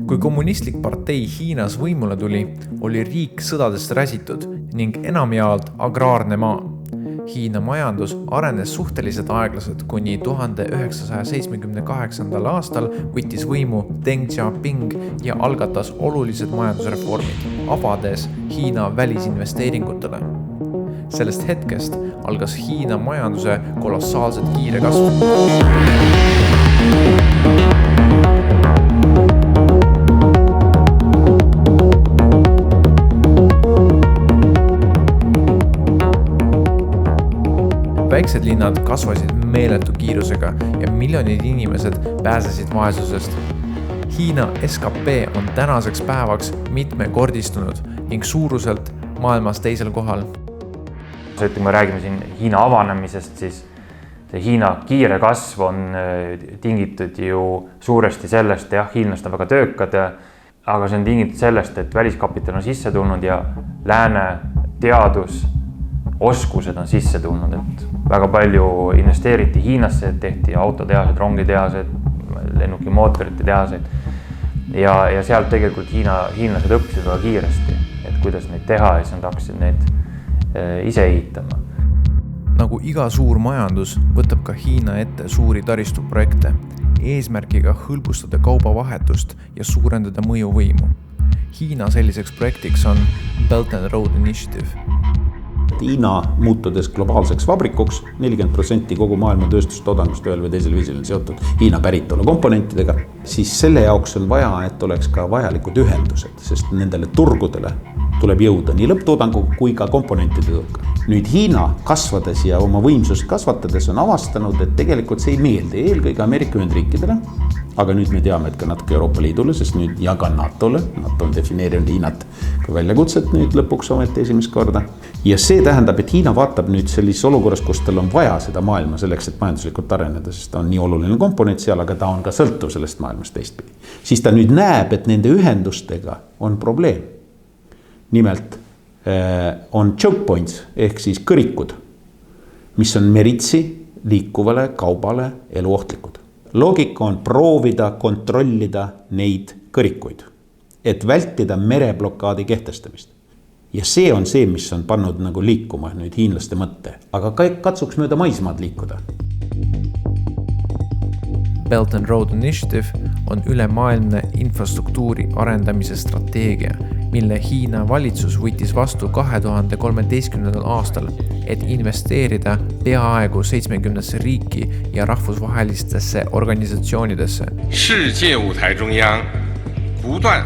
Kui kommunistlik partei Hiinas võimule tuli, oli riik sõdadest räsitud ning enamjaolt agraarne maa. Hiina majandus arenes suhteliselt aeglaselt, kuni 1978. aastal võttis võimu Deng Xiaoping ja algatas olulised majandusreformid, avades Hiina välisinvesteeringutele. Sellest hetkest algas Hiina majanduse kolossaalselt kiire kasv. Väiksed linnad kasvasid meeletu kiirusega ja miljonid inimesed pääsesid vaesusest. Hiina SKP on tänaseks päevaks mitmekordistunud ning suuruselt maailmas teisel kohal. Kui me räägime siin Hiina avanemisest, siis see Hiina kiire kasv on tingitud ju suuresti sellest, hiinlased on väga töökad, aga see on tingitud sellest, et väliskapital on sisse tulnud ja lääne teadusoskused on sisse tulnud, et väga palju investeeriti Hiinasse, tehti autotehased, rongitehased, lennukimootorite tehased ja sealt tegelikult hiinlased õppisid väga kiiresti, et kuidas neid teha ja siis nad hakkasid neid ise ehitama. Nagu iga suur majandus võtab ka Hiina ette suuri taristuprojekte, eesmärgiga hõlbustada kaubavahetust ja suurendada mõjuvõimu. Hiina selliseks projektiks on Belt and Road Initiative. Hiina muutudes globaalseks vabrikuks, 40% kogu maailma tööstustoodangust ühel või teisel viisil on seotud Hiina päritolu komponentidega, siis selle jaoks on vaja, et oleks ka vajalikud ühendused, sest nendele turgudele tuleb jõuda nii lõpptoodangu kui ka komponentide turga. Nüüd Hiina kasvades ja oma võimsust kasvatades on avastanud, et tegelikult see ei meeldi eelkõige Ameerika Ühendriikidele, aga nüüd me teame, et ka natuke Euroopa Liidule, sest nüüd ja ka NATO-le. NATO on defineerinud Hiinat kui väljakutset nüüd lõpuks ometi esimest korda. Ja see tähendab, et Hiina vaatab nüüd sellises olukorras, kus tal on vaja seda maailma selleks, et majanduslikult areneda, sest ta on nii oluline komponent seal, aga ta on ka sõltuv sellest maailmast teistpidi. Siis ta nüüd näeb, et nende ühendustega on probleem. Nimelt on choke points ehk siis kõrikud, mis on meritsi liikuvale kaubale eluohtlikud. Loogika on proovida kontrollida neid kõrikuid, et vältida mereblokaadi kehtestamist. Ja see on see, mis on pannud nagu liikuma nüüd hiinlaste mõtte, aga katsuks mööda maismaad liikuda. Belt and Road Initiative on ülemaailmne infrastruktuuri arendamise strateegia, mille Hiina valitsus võttis vastu 2013. aastal, et investeerida peaaegu 70 riiki ja rahvusvahelistesse organisatsioonidesse. 世界舞台中央不断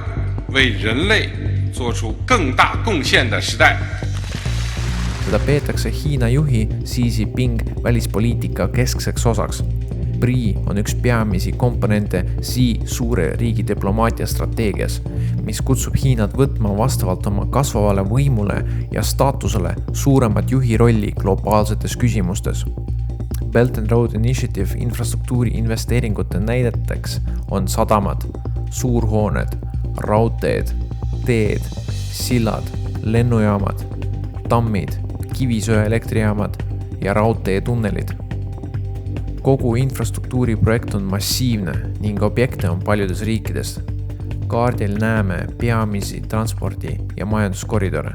为人类做出更大贡献的时代。 Seda peetakse Hiina juhi Xi Jinping välispoliitika keskseks osaks. BRI on üks peamisi komponente Xi suure riigi diplomaatia strateegias, mis kutsub Hiinat võtma vastavalt oma kasvavale võimule ja staatusele suuremat juhi rolli globaalsetes küsimustes. Belt and Road Initiative infrastruktuuri investeeringute näideteks on sadamad, suurhooned, raudteed, teed, sillad, lennujaamad, tammid, kivisöe elektrijaamad ja raudteetunnelid. Kogu infrastruktuuri projekt on massiivne ning objekte on paljudes riikides. Kaardil näeme peamisi transpordi- ja majanduskoridore,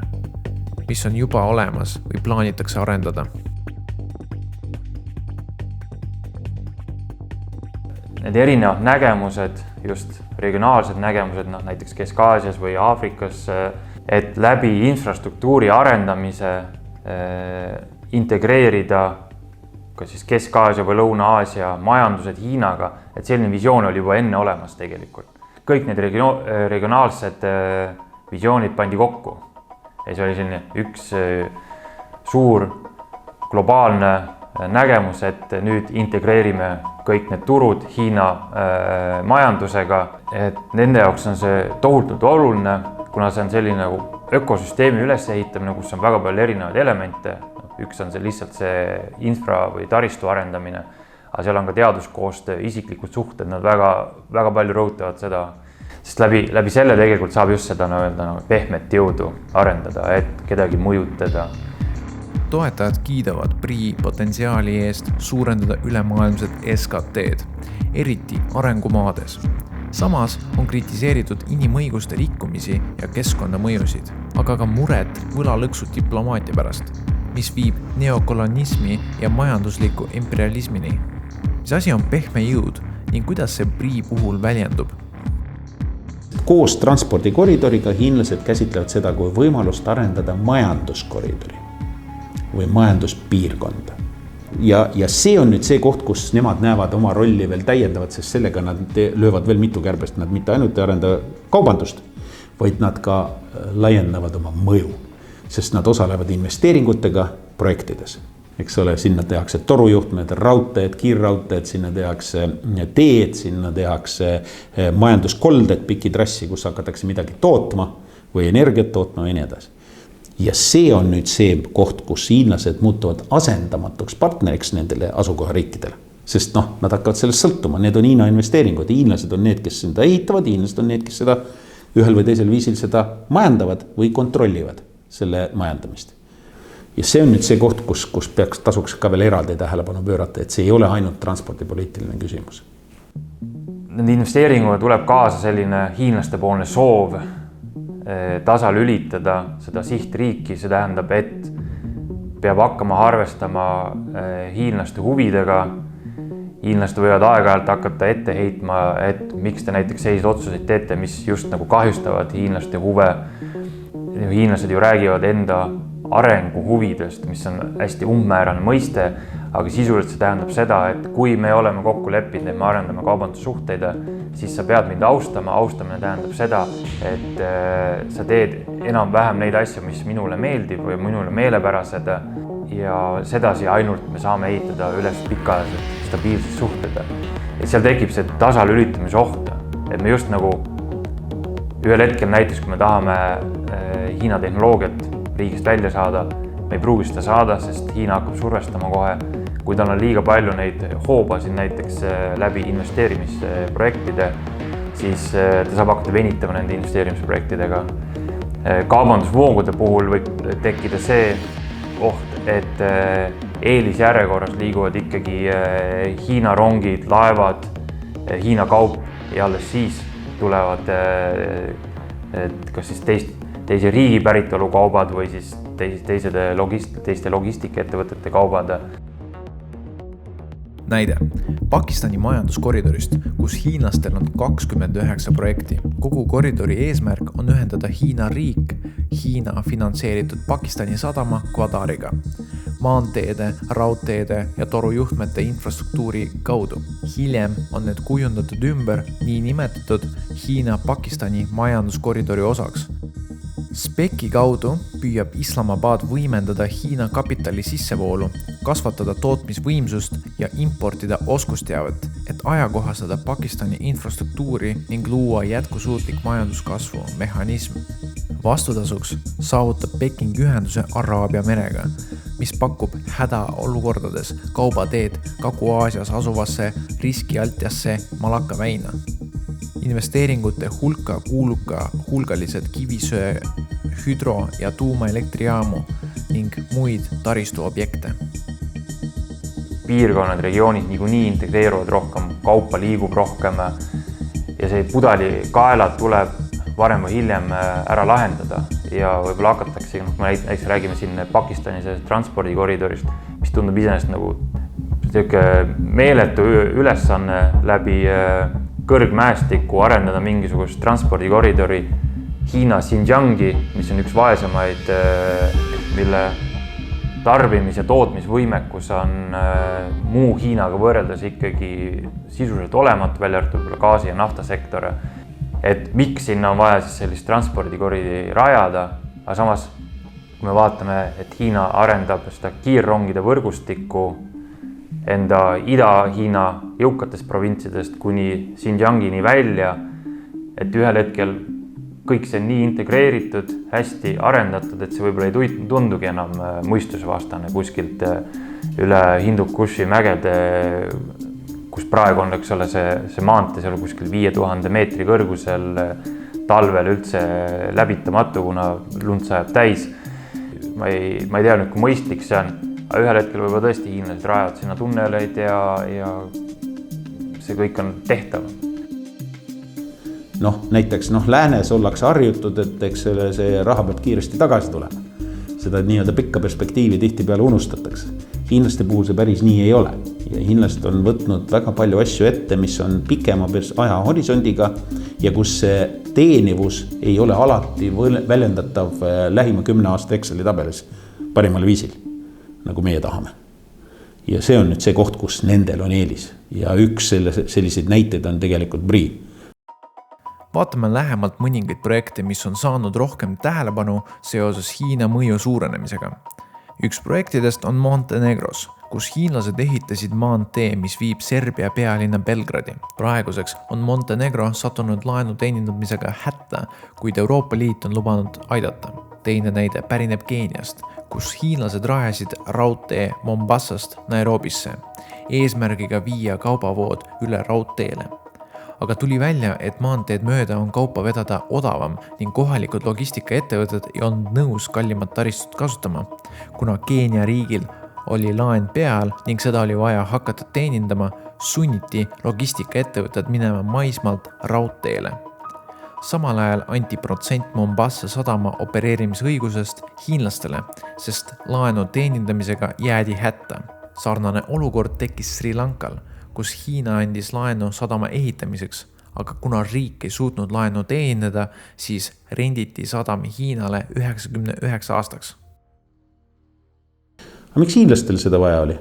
mis on juba olemas või plaanitakse arendada. Need erinevad nägemused, just regionaalsed nägemused, näiteks Kesk-Aasias või Aafrikas, et läbi infrastruktuuri arendamise integreerida ka siis Kesk-Aasia või Lõuna-Aasia majandused Hiinaga, et selline visioon oli juba enne olemas tegelikult. Kõik need regionaalsed visioonid pandi kokku. Ja see oli selline üks suur globaalne nägemus, et nüüd integreerime kõik need turud Hiina majandusega, et nende jaoks on see tohutult oluline, kuna see on selline nagu ökosüsteemi ülesehitamine, kus on väga palju erinevaid elemente. Üks on see lihtsalt see infra või taristu arendamine, aga seal on ka teaduskoostöö, isiklikud suhted, nad väga palju rõhutavad seda, sest läbi selle tegelikult saab just seda pehmet jõudu arendada, et kedagi mõjutada. toetajad kiidavad PRI potentsiaali eest suurendada ülemaailmset SKT-d, eriti arengumaades. Samas on kritiseeritud inimõiguste rikkumisi ja keskkonnamõjusid, aga ka muret võlalõksu diplomaatia pärast, mis viib neokolonismi ja majandusliku imperialismini. Mis asi on pehme jõud ning kuidas see PRI puhul väljendub? Koos transpordikoridoriga hiinlased käsitlevad seda kui võimalust arendada majanduskoridori või majanduspiirkonda. Ja see on nüüd see koht, kus nemad näevad oma rolli veel täiendavad, sest sellega nad löövad veel mitu kärbest. Nad mitte ainult ei arenda kaubandust, vaid nad ka laiendavad oma mõju, sest nad osalevad investeeringutega projektides. Eks ole, sinna tehakse torujuhtmed, raudteed, kiirraudteed, sinna tehakse teed, sinna tehakse majanduskolded, piki trassi, kus hakatakse midagi tootma või energiat tootma ja nii edasi. Ja see on nüüd see koht, kus hiinlased muutuvad asendamatuks partneriks nendele asukohariikidele. Sest nad hakkavad sellest sõltuma, need on Hiina investeeringud. Hiinlased on need, kes seda ehitavad, hiinlased on need, kes seda ühel või teisel viisil seda majandavad või kontrollivad selle majandamist. Ja see on nüüd see koht, kus tasuks ka veel eraldi tähelepanu pöörata, et see ei ole ainult transpordipoliitiline küsimus. Nende investeeringuga tuleb kaasa selline hiinlaste poolne soov tasalülitada seda sihtriiki, see tähendab, et peab hakkama arvestama hiinlaste huvidega. Hiinlased võivad aeg-ajalt hakata ette heitma, et miks te näiteks selliseid otsuseid teete, mis just nagu kahjustavad hiinlaste huve. Hiinlased ju räägivad enda arengu huvidest, mis on hästi umbmäärane mõiste, aga sisuliselt see tähendab seda, et kui me oleme kokku leppinud, et me arendame kaubandussuhteid, siis sa pead mind austama. Austamine tähendab seda, et sa teed enam-vähem neid asju, mis minule meeldib või minule meelepärased ja sedasi ainult me saame ehitada üles pikaajaliselt stabiilsed suhted. Et seal tekib see tasalülitamise oht, et me just nagu ühel hetkel näiteks, kui me tahame Hiina tehnoloogiat riigist välja saada, me ei pruugi seda saada, sest Hiina hakkab survestama kohe, kui tal on liiga palju neid hoobasid näiteks läbi investeerimisprojektide, siis ta saab hakata venitama nende investeerimisprojektidega. Kaubandusvoogude puhul võib tekkida see oht, et eelisjärjekorras liiguvad ikkagi Hiina rongid, laevad, Hiina kaup ja alles siis tulevad kas siis teise riigi päritolu kaubad või siis teiste logistikaettevõtete kaubad. Näide Pakistani majanduskoridorist, kus hiinlastel on 29 projekti. Kogu koridori eesmärk on ühendada Hiina riik Hiina finantseeritud Pakistani sadama Kwadariga, maanteede, raudteede ja torujuhtmete infrastruktuuri kaudu. Hiljem on need kujundatud ümber nii nimetatud Hiina-Pakistani majanduskoridori osaks. SPEC-i kaudu püüab Islamabad võimendada Hiina kapitali sissevoolu, kasvatada tootmisvõimsust ja importida oskusteavet, et ajakohastada Pakistani infrastruktuuri ning luua jätkusuutlik majanduskasvu mehhanism. Vastutasuks saavutab Peking ühenduse Araabia merega, mis pakub hädaolukordades kaubateed Kagu-Aasias asuvasse riskialtjasse Malakka väina. Investeeringute hulka kuulub ka hulgalised kivisöe, hüdro- ja tuumaelektrijaamu ning muid taristuobjekte. Piirkonnad, regioonid niikuinii integreeruvad rohkem, kaupa liigub rohkem ja see pudelikaelad tuleb varem või hiljem ära lahendada ja võib-olla hakatakse, me näiteks räägime siin Pakistani transpordikoridorist, mis tundub iseenesest nagu meeletu ülesanne läbi kõrgmäestiku arendada mingisugust transpordikoridori Hiina Xinjiangi, mis on üks vaesemaid, mille tarbimis- ja tootmisvõimekus on muu Hiinaga võrreldes ikkagi sisuliselt olematu, välja arvatud gaasi- ja naftasektor. Et miks sinna on vaja siis sellist transpordikoridori rajada, aga samas kui me vaatame, et Hiina arendab seda kiirrongide võrgustikku enda Ida-Hiina jõukatest provintsidest kuni Xinjiangini välja, et ühel hetkel kõik see on nii integreeritud, hästi arendatud, et see võib-olla ei tundugi enam mõistusvastane kuskilt üle Hindukushi mägede, kus praegu on see maantee seal kuskil 5000 meetri kõrgusel talvel üldse läbitamatu, kuna lund sajab täis. ma ei tea nüüd, kui mõistlik see on, aga ühel hetkel võib-olla tõesti hiinlased rajavad sinna tunneleid ja see kõik on tehtav. Näiteks läänes ollakse harjutud, et eks see raha peab kiiresti tagasi tulema. Seda nii-öelda pikka perspektiivi tihtipeale unustatakse. Hiinlaste puhul see päris nii ei ole. Ja hiinlased on võtnud väga palju asju ette, mis on pikema ajahorisondiga ja kus see teenivus ei ole alati väljendatav lähima 10 aasta Exceli tabelis parimal viisil, nagu meie tahame. Ja see on nüüd see koht, kus nendel on eelis. Ja üks selliseid näiteid on tegelikult Brii. Vaatame lähemalt mõningaid projekte, mis on saanud rohkem tähelepanu seoses Hiina mõju suurenemisega. Üks projektidest on Montenegros, kus hiinlased ehitasid maantee, mis viib Serbia pealinna Belgradi. Praeguseks on Montenegro sattunud laenu teenindamisega hätta, kuid Euroopa Liit on lubanud aidata. Teine näide pärineb Keeniast, kus hiinlased rajasid raudtee Mombassast Nairobisse, eesmärgiga viia kaubavood üle raudteele. Aga tuli välja, et maanteed mööda on kaupa vedada odavam ning kohalikud logistikaettevõtted ei olnud nõus kallimat taristut kasutama, kuna Keenia riigil oli laen peal ning seda oli vaja hakata teenindama, sunniti logistikaettevõtted minema maismaalt raudteele. Samal ajal anti protsent Mombasa sadama opereerimisõigusest hiinlastele, sest laenu teenindamisega jäädi hätta. Sarnane olukord tekkis Sri Lankal, kus Hiina andis laenu sadama ehitamiseks, aga kuna riik ei suutnud laenu teenindada, siis renditi sadami Hiinale 99 aastaks. Aga miks hiinlastel seda vaja oli?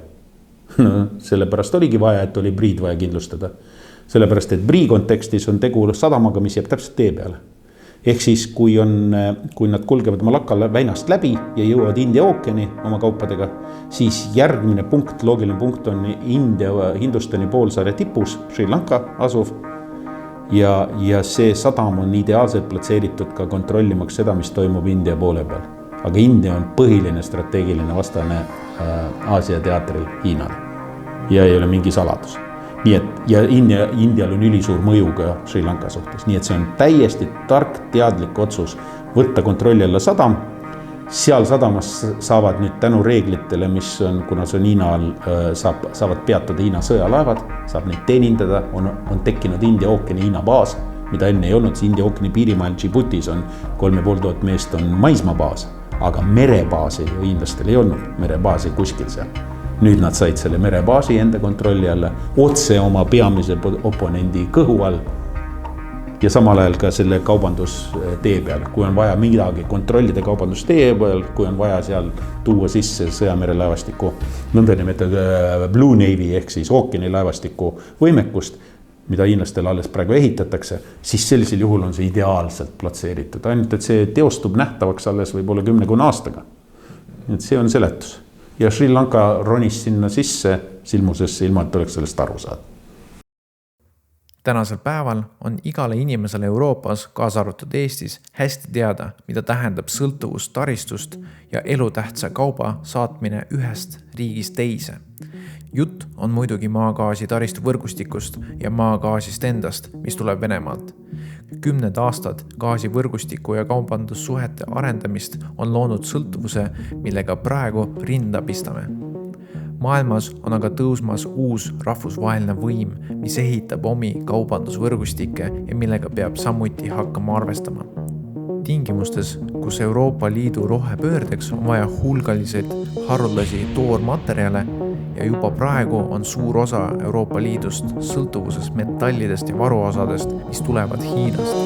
Sellepärast oligi vaja, et oli Briid vaja kindlustada. Sellepärast, et Brii kontekstis on tegu sadamaga, mis jääb täpselt tee peale. Ehk siis, kui nad kulgevad Malakka väinast läbi ja jõuavad India ookeani oma kaupadega, siis järgmine punkt, loogiline punkt on Hindustani poolsaare tipus, Sri Lanka asuv. Ja see sadam on ideaalselt platseeritud ka kontrollimaks seda, mis toimub India poole peal. Aga India on põhiline strateegiline vastane Aasia teatril Hiinal. Ja ei ole mingi saladus. Nii et, ja Indial on ülisuur mõju ka Sri Lanka suhtes. Nii et see on täiesti tark, teadlik otsus võtta kontrolli alla sadam. Seal sadamas saavad nüüd tänu reeglitele, mis on, kuna see on Hiina all, saavad peatada Hiina sõjalaevad, saab neid teenindada, on tekkinud India ookeani Hiina baas, mida enne ei olnud. India ookeani piirimaal Djiboutis on 3500 meest on maismaabaas, aga merebaasi hiinlastel ei olnud, merebaasi kuskil seal. Nüüd nad said selle merebaasi enda kontrolli alla, otse oma peamise oponendi kõhu all ja samal ajal ka selle kaubandustee peal. Kui on vaja midagi kontrollida kaubandustee peal, kui on vaja seal tuua sisse sõjamerelaevastiku nõndanimetatud Blue Navy ehk siis ookeani laevastiku võimekust, mida hiinlastel alles praegu ehitatakse, siis sellisel juhul on see ideaalselt platseeritud. Ainult, et see teostub nähtavaks alles võib-olla 10 aastaga. Et see on seletus. Ja Sri Lanka ronis sinna sisse silmusesse ilma, et oleks sellest aru saada. Tänasel päeval on igale inimesele Euroopas, kaasa arvatud Eestis, hästi teada, mida tähendab sõltuvus taristust ja elutähtsa kauba saatmine ühest riigist teise. Jutt on muidugi maagaasi taristu võrgustikust ja maagaasist endast, mis tuleb Venemaalt. 10 aastad gaasivõrgustiku ja kaubandussuhete arendamist on loonud sõltuvuse, millega praegu rinda pistame. Maailmas on aga tõusmas uus rahvusvaheline võim, mis ehitab omi kaubandusvõrgustikke ja millega peab samuti hakkama arvestama. Tingimustes, kus Euroopa Liidu rohepöördeks on vaja hulgaliselt haruldasi toormaterjale ja juba praegu on suur osa Euroopa Liidust sõltuvuses metallidest ja varuosadest, mis tulevad Hiinast.